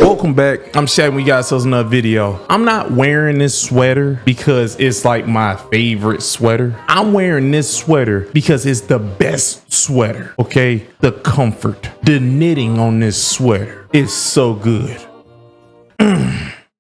Welcome back. I'm Shaq. We got ourselves another video. I'm not wearing this sweater because it's like my favorite sweater. I'm wearing this sweater because it's the best sweater. Okay, the comfort, the knitting on this sweater is so good.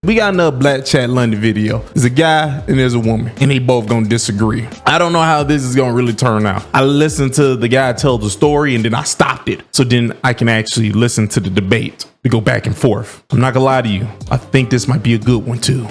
We got another Black Chat London video. There's a guy and there's a woman, and they both gonna disagree. I don't know how this is gonna really turn out. I listened to the guy tell the story and then I stopped it, so then I can actually listen to the debate to go back and forth. I'm not gonna lie to you, I think this might be a good one too.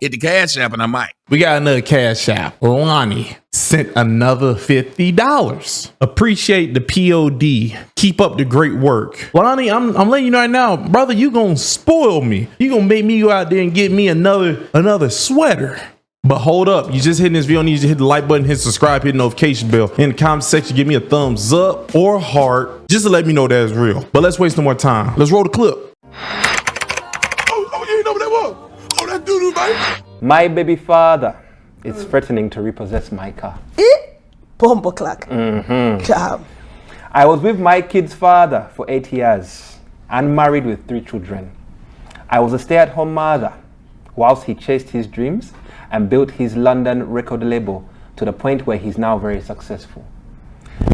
Hit the Cash App and I might. We got another Cash App. Lonnie sent another $50. Appreciate the POD. Keep up the great work. Lonnie, I'm letting you know right now, brother, you gonna spoil me. You gonna make me go out there and get me another sweater. But hold up, you just hitting this video, you need to hit the like button, hit subscribe, hit the notification bell. In the comment section, give me a thumbs up or heart, just to let me know that's real. But let's waste no more time. Let's roll the clip. Oh, you ain't know what that was? Oh, that doo-doo, man. My baby father is threatening to repossess my car. Bomber clack. Job. I was with my kid's father for 8 years and married with 3 children. I was a stay-at-home mother whilst he chased his dreams and built his London record label to the point where he's now very successful.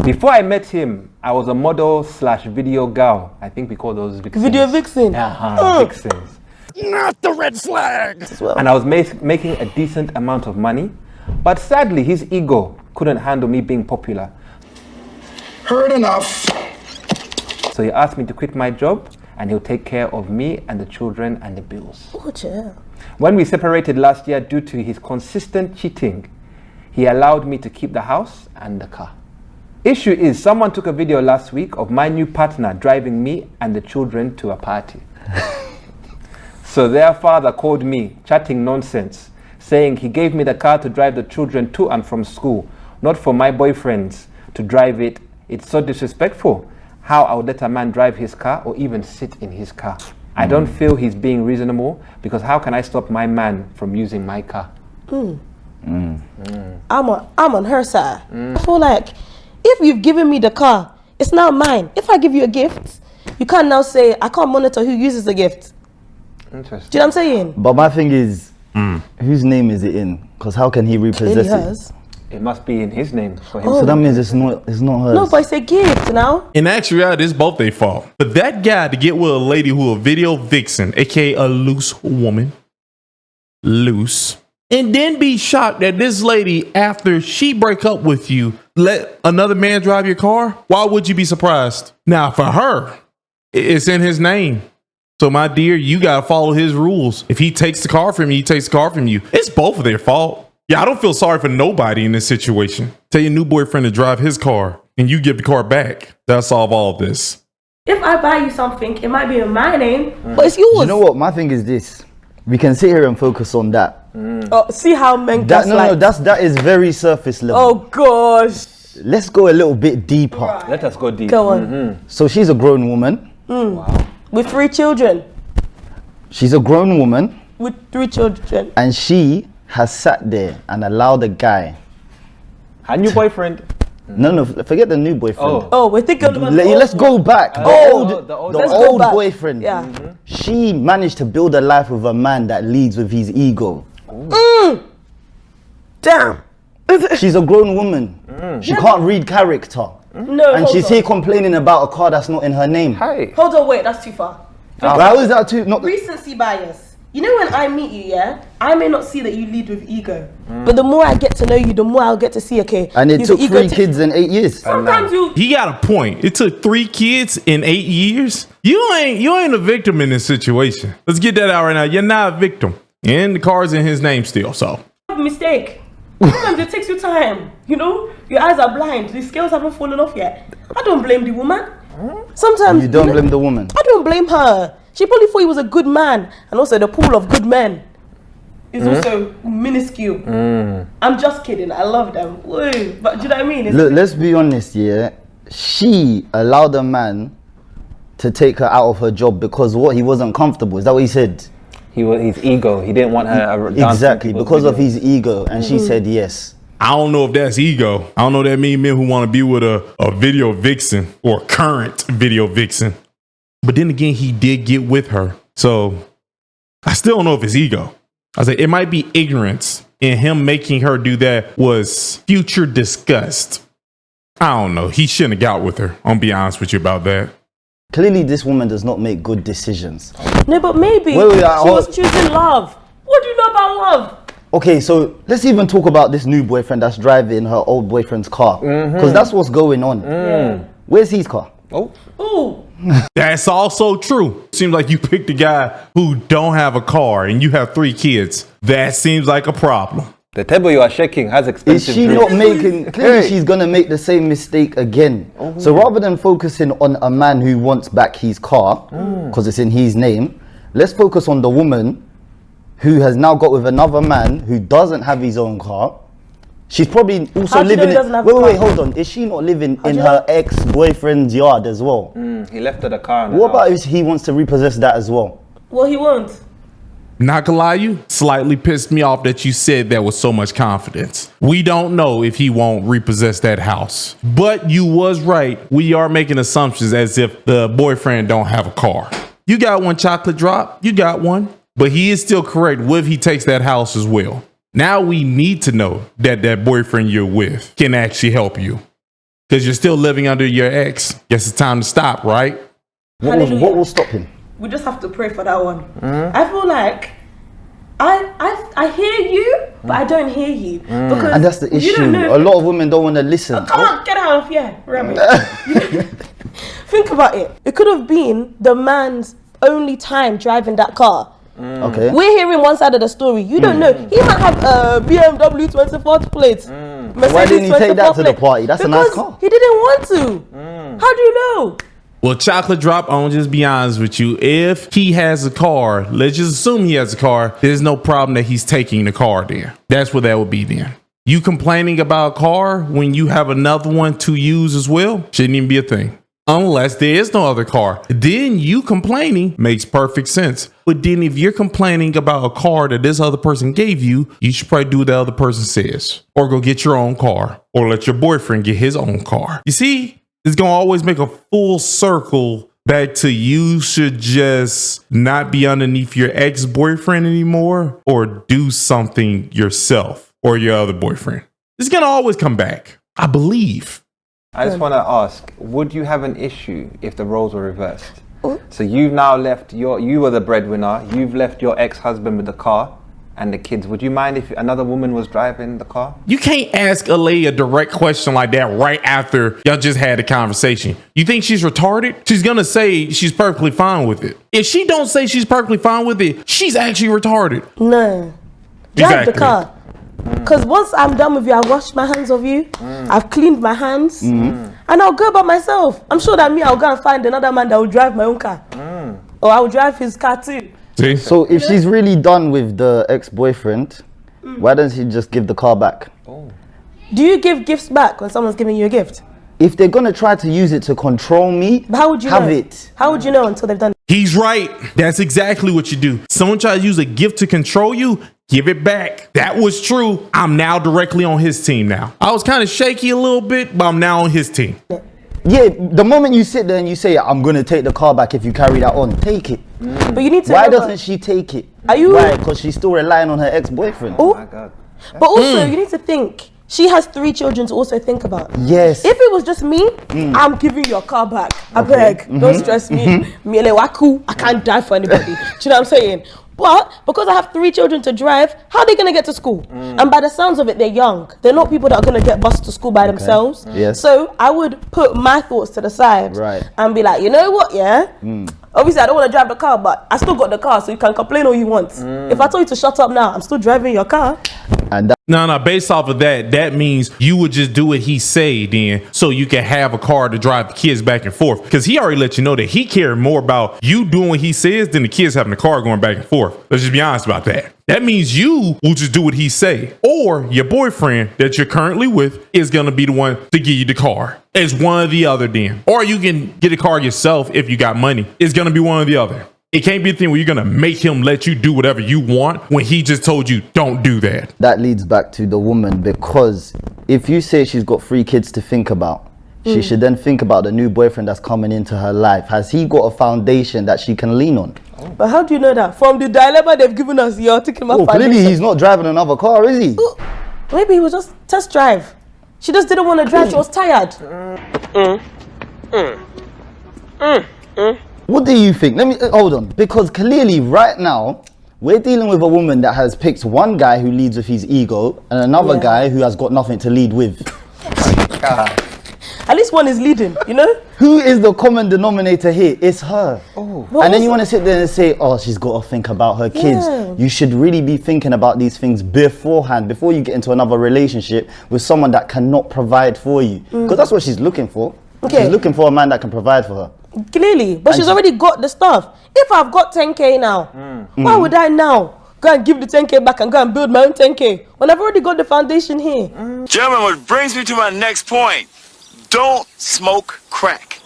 Before I met him, I was a model / video girl. I think we call those vixens. Video vixen. Vixens. Not the red flag. Well. And I was making a decent amount of money, but sadly his ego couldn't handle me being popular. Heard enough. So he asked me to quit my job and he'll take care of me and the children and the bills. Oh, chill. When we separated last year due to his consistent cheating, he allowed me to keep the house and the car. Issue is, someone took a video last week of my new partner driving me and the children to a party. So their father called me, chatting nonsense, saying he gave me the car to drive the children to and from school, not for my boyfriends to drive it. It's so disrespectful how I would let a man drive his car or even sit in his car. I don't feel he's being reasonable, because how can I stop my man from using my car? I'm on her side. I feel like if you've given me the car, it's now mine. If I give you a gift, you can't now say I can't monitor who uses the gift. Interesting. Do you know what I'm saying? But my thing is, whose name is it in? Because how can he repossess it? Hers. It must be in his name for him. So that means it's not hers. No, but it's a gift now. In actuality, it's both their fault. But that guy to get with a lady who a video vixen, aka a loose woman, and then be shocked that this lady, after she break up with you, let another man drive your car. Why would you be surprised? Now for her, it's in his name. So my dear, you gotta follow his rules. If he takes the car from you, he takes the car from you. It's both of their fault. Yeah, I don't feel sorry for nobody in this situation. Tell your new boyfriend to drive his car and you give the car back. That'll solve all of this. If I buy you something, it might be in my name, But it's yours. You know what? My thing is this. We can sit here and focus on that. Oh, see how men That is very surface level. Oh gosh. Let's go a little bit deeper. Right. Let us go deep. Go on. So she's a grown woman. Wow. With 3 children. She's a grown woman, With 3 children. and she has sat there and allowed a guy. Her new boyfriend. No, forget the new boyfriend. Oh, we're thinking about Let's go back. The old go back. boyfriend. Yeah. She managed to build a life with a man that leads with his ego. Damn. She's a grown woman. She can't read character. No. And she's here complaining about a car that's not in her name. Hey. Hold on, wait, that's too far. How is that too? Not the, Recency bias. You know, when I meet you, yeah, I may not see that you lead with ego, but the more I get to know you, the more I'll get to see, okay. and it he's took an 3 kids in 8 years. sometimes you He got a point. It took 3 kids in 8 years. You ain't a victim in this situation. Let's get that out right now. You're not a victim. And the car's in his name still, so. have a mistake. Sometimes it takes you time. You know, your eyes are blind. The scales haven't fallen off yet. I don't blame the woman. Sometimes You don't blame the woman. I don't blame her. She probably thought he was a good man, and also the pool of good men is also minuscule. I'm just kidding. I love them. Woo. But do you know what I mean? Look, let's be honest, yeah. She allowed a man to take her out of her job because what, he wasn't comfortable. Is that what he said? His ego. He didn't want her dancing Exactly, people's because of videos. his ego, and she said yes. I don't know if that's ego. I don't know that many men who want to be with a video vixen or current video vixen. But then again, he did get with her. So I still don't know if it's ego. I say it might be ignorance, and him making her do that was future disgust. I don't know. He shouldn't have got with her. I'm gonna be honest with you about that. Clearly, this woman does not make good decisions. No, but maybe she was choosing love. What do you know about love? Okay, so let's even talk about this new boyfriend that's driving her old boyfriend's car. Because that's what's going on. Where's his car? Ooh. That's also true. Seems like you picked a guy who don't have a car and you have 3 kids. That seems like a problem. The table you are shaking has expensive Is she drinks. not making... Clearly, she's going to make the same mistake again. So rather than focusing on a man who wants back his car, because it's in his name, let's focus on the woman who has now got with another man who doesn't have his own car. She's probably also living in... Wait, hold on. Is she not living in her ex-boyfriend's yard as well? He left her the car. What about if he wants to repossess that as well? Well, he won't. Not gonna lie, you slightly pissed me off that you said that with so much confidence. We don't know if he won't repossess that house, but you was right. We are making assumptions as if the boyfriend don't have a car. You got one, chocolate drop. You got one, but he is still correct. What if he takes that house as well? Now we need to know that that boyfriend you're with can actually help you, because you're still living under your ex. Guess it's time to stop, right? What will stop him? We just have to pray for that one. I feel like I hear you, but I don't hear you. Because And that's the issue. A lot of women don't want to listen. Come on, get out of here, Remy. Think about it. It could have been the man's only time driving that car. Okay. We're hearing one side of the story. You don't know. He might have a BMW 24th plate. Why didn't he take that to the party? That's a nice car. He didn't want to. How do you know? Well, chocolate drop, I'm gonna just be honest with you. If he has a car, let's just assume he has a car, there's no problem that he's taking the car there. That's what that would be then. You complaining about a car when you have another one to use as well? Shouldn't even be a thing. Unless there is no other car. Then you complaining makes perfect sense. But then if you're complaining about a car that this other person gave you, you should probably do what the other person says. Or go get your own car. Or let your boyfriend get his own car. You see? It's going to always make a full circle back to you should just not be underneath your ex-boyfriend anymore or do something yourself or your other boyfriend. It's going to always come back, I believe. I just want to ask, would you have an issue if the roles were reversed? So you've now left you were the breadwinner, you've left your ex-husband with the car and the kids. Would you mind if another woman was driving the car? You can't ask a lady a direct question like that right after y'all just had a conversation. You think she's retarded? She's gonna say she's perfectly fine with it. If she don't say she's perfectly fine with it, she's actually retarded. No. Drive the car. Because once I'm done with you, I washed my hands of you. I've cleaned my hands. And I'll go by myself. I'm sure that I'll go and find another man that will drive my own car. Or I will drive his car too. See? So if she's really done with the ex-boyfriend, why doesn't he just give the car back? Do you give gifts back when someone's giving you a gift? If they're going to try to use it to control me, But how would you have know? it. How would you know until they've done it? He's right. That's exactly what you do. Someone tries to use a gift to control you, give it back. That was true. I'm now directly on his team now. I was kind of shaky a little bit, but I'm now on his team. Yeah, the moment you sit there and you say, I'm going to take the car back if you carry that on, take it. But you need to Why know doesn't she take it? Are you- Why? Because she's still relying on her ex-boyfriend. Oh, My God. but also you need to think. She has 3 children to also think about. Yes. If it was just me, I'm giving your car back. I beg, don't stress me. Me waku, I can't die for anybody. Do you know what I'm saying? But because I have 3 children to drive, how are they going to get to school? And by the sounds of it, they're young. They're not people that are going to get bused to school by themselves. Yes. So I would put my thoughts to the side and be like, you know what, yeah? Obviously, I don't want to drive the car, but I still got the car, so you can complain all you want. If I told you to shut up now, I'm still driving your car. And that, No, based off of that, that means you would just do what he say then so you can have a car to drive the kids back and forth. Because he already let you know that he cared more about you doing what he says than the kids having a car going back and forth. Let's just be honest about that. That means you will just do what he say. Or your boyfriend that you're currently with is going to be the one to give you the car. It's one or the other then. Or you can get a car yourself if you got money. It's going to be one or the other. It can't be a thing where you're going to make him let you do whatever you want when he just told you don't do that. that leads back to the woman, because if you say she's got 3 kids to think about, she should then think about the new boyfriend that's coming into her life. Has he got a foundation that she can lean on? But how do you know that? From the dilemma they've given us, you're taking my Clearly he's not driving another car, is he? Maybe he was just test drive. She just didn't want to drive. She was tired. What do you think? Let me hold on, because clearly right now we're dealing with a woman that has picked one guy who leads with his ego and another guy who has got nothing to lead with. God. At least one is leading, you know? Who is the common denominator here? It's her. And then you want to sit there and say, oh, she's got to think about her kids. Yeah. You should really be thinking about these things beforehand, before you get into another relationship with someone that cannot provide for you. Because that's what she's looking for. Okay. She's looking for a man that can provide for her. Clearly. But she's already got the stuff. If I've got 10K now, why would I now go and give the 10K back and go and build my own 10K when I've already got the foundation here? Gentlemen, which brings me to my next point. Don't smoke crack.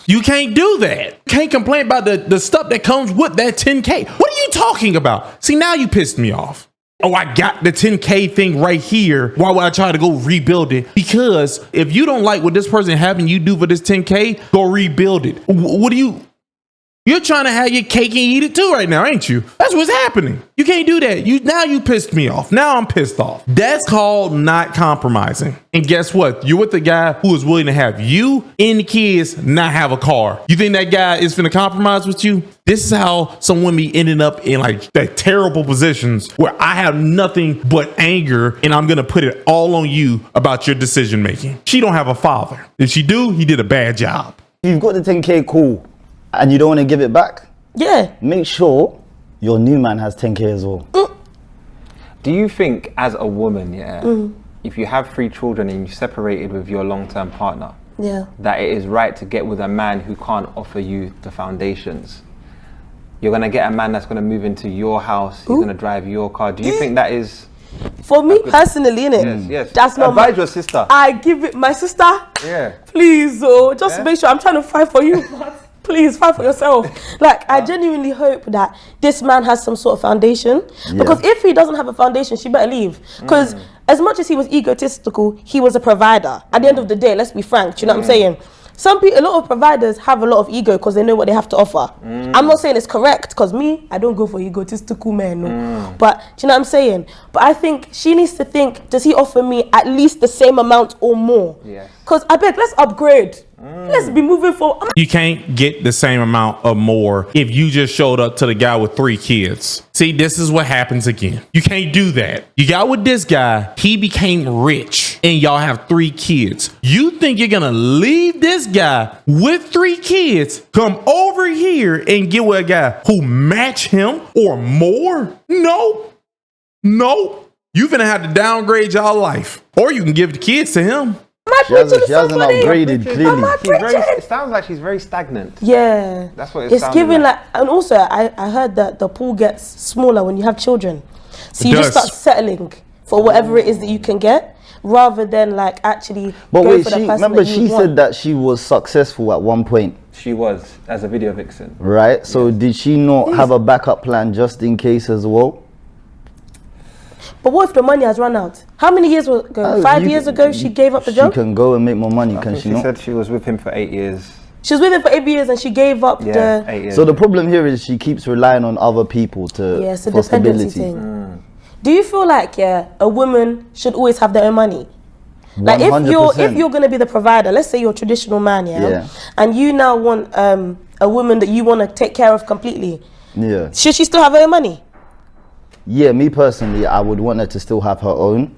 You can't do that. You can't complain about the stuff that comes with that 10K. What are you talking about? See, now you pissed me off. Oh, I got the 10K thing right here. Why would I try to go rebuild it? Because if you don't like what this person having you do for this 10K, go rebuild it. What do you... You're trying to have your cake and eat it too right now, ain't you? That's what's happening. You can't do that. Now you pissed me off. Now I'm pissed off. That's called not compromising. And guess what? You're with the guy who is willing to have you and the kids not have a car. You think that guy is finna compromise with you? This is how some women ended up in like that terrible positions where I have nothing but anger and I'm gonna put it all on you about your decision making. She don't have a father. If she do, he did a bad job. You've got the 10K, cool. And you don't want to give it back? Yeah. Make sure your new man has 10K as well. Do you think as a woman, if you have 3 children and you separated with your long-term partner, that it is right to get with a man who can't offer you the foundations? You're going to get a man that's going to move into your house, he's going to drive your car. Do you think that is... For me personally, innit? Yes. That's not advise your sister. I give it... My sister? Yeah. Please, just make sure I'm trying to fight for you. Please fight for yourself. Like, I genuinely hope that this man has some sort of foundation. Because if he doesn't have a foundation, she better leave. Because as much as he was egotistical, he was a provider. At the end of the day, let's be frank. Do you know what I'm saying? A lot of providers have a lot of ego because they know what they have to offer. I'm not saying it's correct, because me, I don't go for egotistical men. No. But do you know what I'm saying? But I think she needs to think, does he offer me at least the same amount or more? Because I beg, let's upgrade. Let's be moving forward. You can't get the same amount or more if you just showed up to the guy with 3 kids. See, this is what happens again. You can't do that. You got with this guy, he became rich, and y'all have 3 kids. You think you're gonna leave this guy with 3 kids, come over here and get with a guy who match him or more? No. You finna have to downgrade y'all life, or you can give the kids to him. She hasn't upgraded, clearly. It sounds like she's very stagnant. Yeah. That's what it's giving like. And also, I heard that the pool gets smaller when you have children. So you just start settling for whatever it is that you can get, rather than like actually But go wait, for the person remember that you she want. said that she was successful at one point. She was, as a video vixen. Right? So did she not have a backup plan just in case as well? But what if the money has run out? How many years ago? 5 years ago, she gave up the job? She can go and make more money, can she not? She said she was with him for 8 years. She was with him for 8 years and she gave up 8 years. So the problem here is she keeps relying on other people it's a for dependency stability. thing. Do you feel like a woman should always have their own money? Like 100%. if you're gonna be the provider, let's say you're a traditional man, and you now want a woman that you want to take care of completely, should she still have her own money? Yeah, me personally, I would want her to still have her own,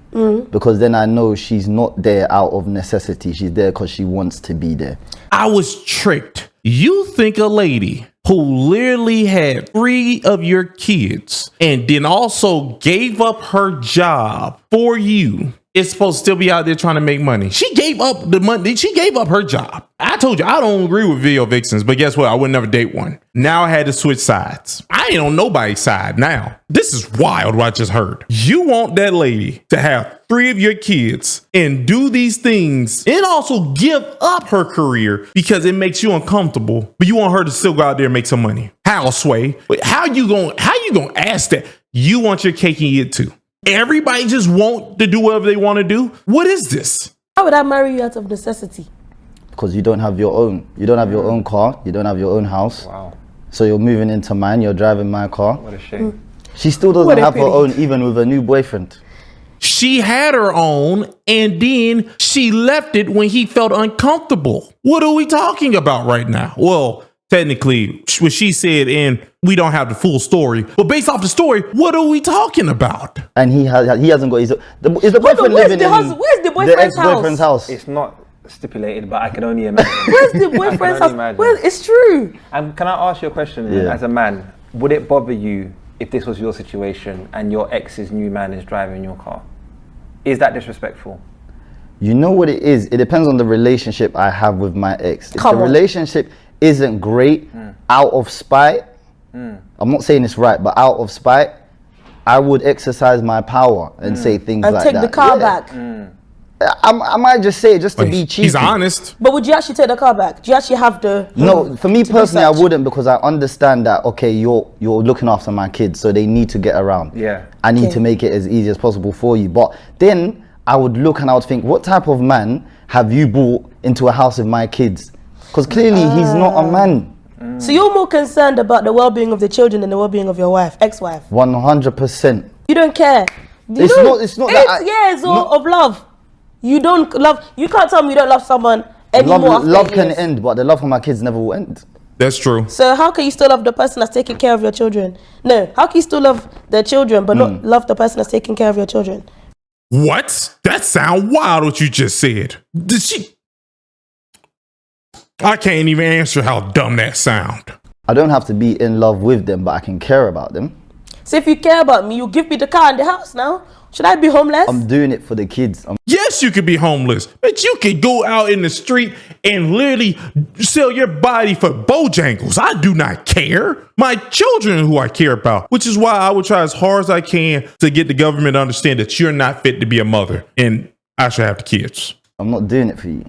because then I know she's not there out of necessity. She's there because she wants to be there. I was tricked. You think a lady who literally had 3 of your kids and then also gave up her job for you is supposed to still be out there trying to make money? She gave up the money. She gave up her job. I told you I don't agree with video vixens, but guess what? I would never date one. Now I had to switch sides. I ain't on nobody's side now. This is wild what I just heard. You want that lady to have 3 of your kids and do these things and also give up her career because it makes you uncomfortable, but you want her to still go out there and make some money. How, Sway? How you gonna ask that? You want your cake and eat it too. Everybody just want to do whatever they want to do. What is this? Why would I marry you out of necessity? Because you don't have your own. You don't have your own car. You don't have your own house. Wow. So you're moving into mine. You're driving my car. What a shame. She still doesn't What a have her pity. own, even with a new boyfriend. She had her own, and then she left it when he felt uncomfortable. What are we talking about right now? Well, technically, what she said, and we don't have the full story. But based off the story, what are we talking about? And he hasn't got his. Is the boyfriend where's living the in where's the the boyfriend's ex-boyfriend's house? It's not stipulated, but I can only imagine. Where's the boyfriend's only house? imagine. Well, it's true. And can I ask you a question then, Yeah. as a man? Would it bother you if this was your situation and your ex's new man is driving your car? Is that disrespectful? You know what it is? It depends on the relationship I have with my ex. If Come the on. relationship isn't great, out of spite, I'm not saying it's right, but out of spite, I would exercise my power and say things And like take that. the car Yeah. back. I might just say it just to be cheeky. He's honest. But would you actually take the car back? Do you actually have the... No, for me personally, I research? wouldn't, because I understand that, okay, you're looking after my kids, so they need to get around. Yeah. I need Okay. to make it as easy as possible for you. But then I would look and I would think, what type of man have you brought into a house with my kids? Because clearly he's not a man. So you're more concerned about the well-being of the children than the well-being of your wife, ex-wife. 100%. You don't care. You It's don't- it's not that 8 years no- of love. You don't love. You can't tell me you don't love someone anymore. after love 8 can years. end, but the love for my kids never will end. That's true. So how can you still love the person that's taking care of your children? No. How can you still love their children but not love the person that's taking care of your children? What? That sound wild what you just said. Did she? I can't even answer how dumb that sound. I don't have to be in love with them, but I can care about them. So if you care about me, you give me the car and the house now. Should I be homeless? I'm doing it for the kids. Yes, you could be homeless, but you could go out in the street and literally sell your body for Bojangles. I do not care. My children who I care about, which is why I would try as hard as I can to get the government to understand that you're not fit to be a mother and I should have the kids. I'm not doing it for you.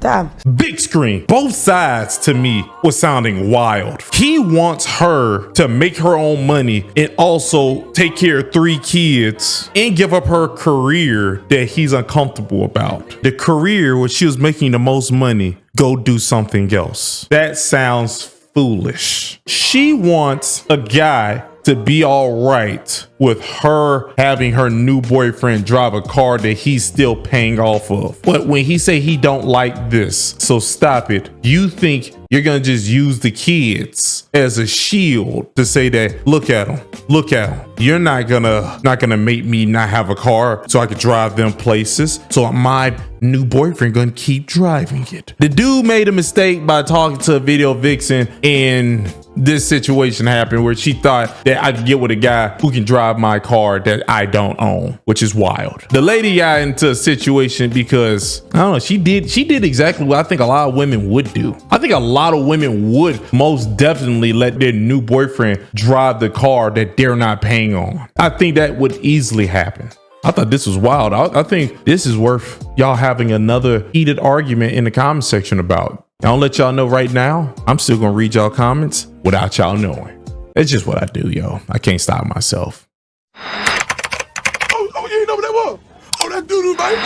Damn. Big screen. Both sides to me was sounding wild. He wants her to make her own money and also take care of 3 kids and give up her career that he's uncomfortable about. The career where she was making the most money, go do something else. That sounds foolish. She wants a guy to be all right with her having her new boyfriend drive a car that he's still paying off of. But when he say he don't like this, so stop it. You think you're gonna just use the kids as a shield to say that, look at them. You're not gonna make me not have a car so I could drive them places. So my new boyfriend gonna keep driving it. The dude made a mistake by talking to a video vixen, and this situation happened where she thought that I could get with a guy who can drive my car that I don't own, which is wild. The lady got into a situation because I don't know, she did exactly what I think a lot of women would do. I think a lot of women would most definitely let their new boyfriend drive the car that they're not paying on. I think that would easily happen. I thought this was wild. I think this is worth y'all having another heated argument in the comment section about. I'll let y'all know right now, I'm still gonna read y'all comments without y'all knowing. It's just what I do, yo. I can't stop myself. Oh, you ain't know what that was? Oh, that doo-doo, baby.